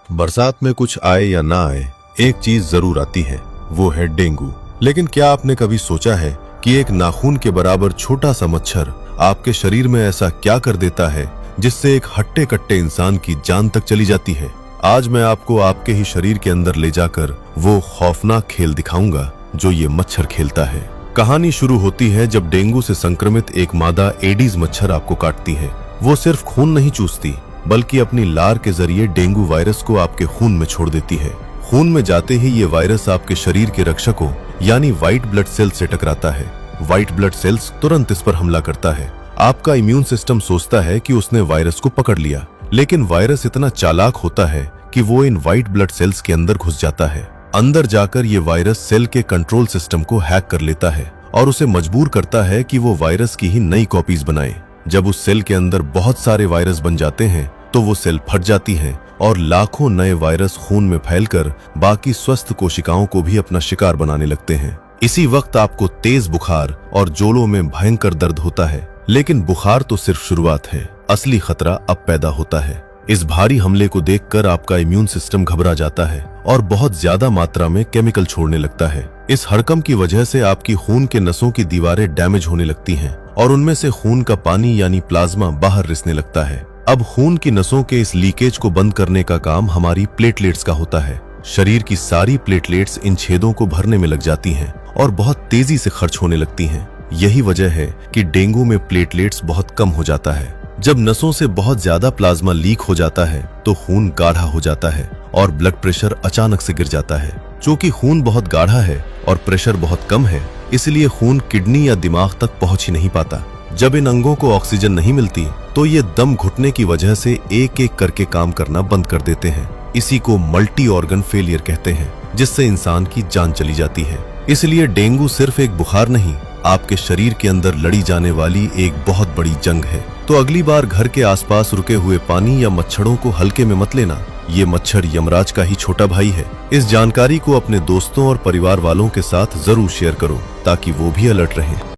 बरसात में कुछ आए या ना आए, एक चीज जरूर आती है, वो है डेंगू। लेकिन क्या आपने कभी सोचा है कि एक नाखून के बराबर छोटा सा मच्छर आपके शरीर में ऐसा क्या कर देता है जिससे एक हट्टे कट्टे इंसान की जान तक चली जाती है। आज मैं आपको आपके ही शरीर के अंदर ले जाकर वो खौफनाक खेल दिखाऊंगा जो ये मच्छर खेलता है। कहानी शुरू होती है जब डेंगू से संक्रमित एक मादा एडीज मच्छर आपको काटती है। वो सिर्फ खून नहीं चूसती बल्कि अपनी लार के जरिए डेंगू वायरस को आपके खून में छोड़ देती है। खून में जाते ही ये वायरस आपके शरीर के रक्षकों यानी व्हाइट ब्लड सेल्स से टकराता है। व्हाइट ब्लड सेल्स तुरंत इस पर हमला करता है। आपका इम्यून सिस्टम सोचता है कि उसने वायरस को पकड़ लिया, लेकिन वायरस इतना चालाक होता है कि वो इन व्हाइट ब्लड सेल्स के अंदर घुस जाता है। अंदर जाकर ये वायरस सेल के कंट्रोल सिस्टम को हैक कर लेता है और उसे मजबूर करता है कि वो वायरस की ही नई कॉपीज बनाए। जब उस सेल के अंदर बहुत सारे वायरस बन जाते हैं तो वो सेल फट जाती है और लाखों नए वायरस खून में फैलकर बाकी स्वस्थ कोशिकाओं को भी अपना शिकार बनाने लगते हैं। इसी वक्त आपको तेज बुखार और जोड़ों में भयंकर दर्द होता है, लेकिन बुखार तो सिर्फ शुरुआत है, असली खतरा अब पैदा होता है। इस भारी हमले को देखकर आपका इम्यून सिस्टम घबरा जाता है और बहुत ज्यादा मात्रा में केमिकल छोड़ने लगता है। इस हड़कंप की वजह से आपकी खून के नसों की दीवारें डैमेज होने लगती हैं और उनमें से खून का पानी यानी प्लाज्मा बाहर रिसने लगता है। अब खून की नसों के इस लीकेज को बंद करने का काम हमारी प्लेटलेट्स का होता है। शरीर की सारी प्लेटलेट्स इन छेदों को भरने में लग जाती हैं और बहुत तेजी से खर्च होने लगती हैं। यही वजह है कि डेंगू में प्लेटलेट्स बहुत कम हो जाता है। जब नसों से बहुत ज्यादा प्लाज्मा लीक हो जाता है तो खून गाढ़ा हो जाता है और ब्लड प्रेशर अचानक से गिर जाता है। चूंकि खून बहुत गाढ़ा है और प्रेशर बहुत कम है, इसलिए खून किडनी या दिमाग तक पहुंच ही नहीं पाता। जब इन अंगों को ऑक्सीजन नहीं मिलती तो ये दम घुटने की वजह से एक एक करके काम करना बंद कर देते हैं। इसी को मल्टी ऑर्गन फेलियर कहते हैं, जिससे इंसान की जान चली जाती है। इसलिए डेंगू सिर्फ एक बुखार नहीं, आपके शरीर के अंदर लड़ी जाने वाली एक बहुत बड़ी जंग है। तो अगली बार घर के आसपास रुके हुए पानी या मच्छरों को हल्के में मत लेना। ये मच्छर यमराज का ही छोटा भाई है। इस जानकारी को अपने दोस्तों और परिवार वालों के साथ जरूर शेयर करो ताकि वो भी अलर्ट रहें।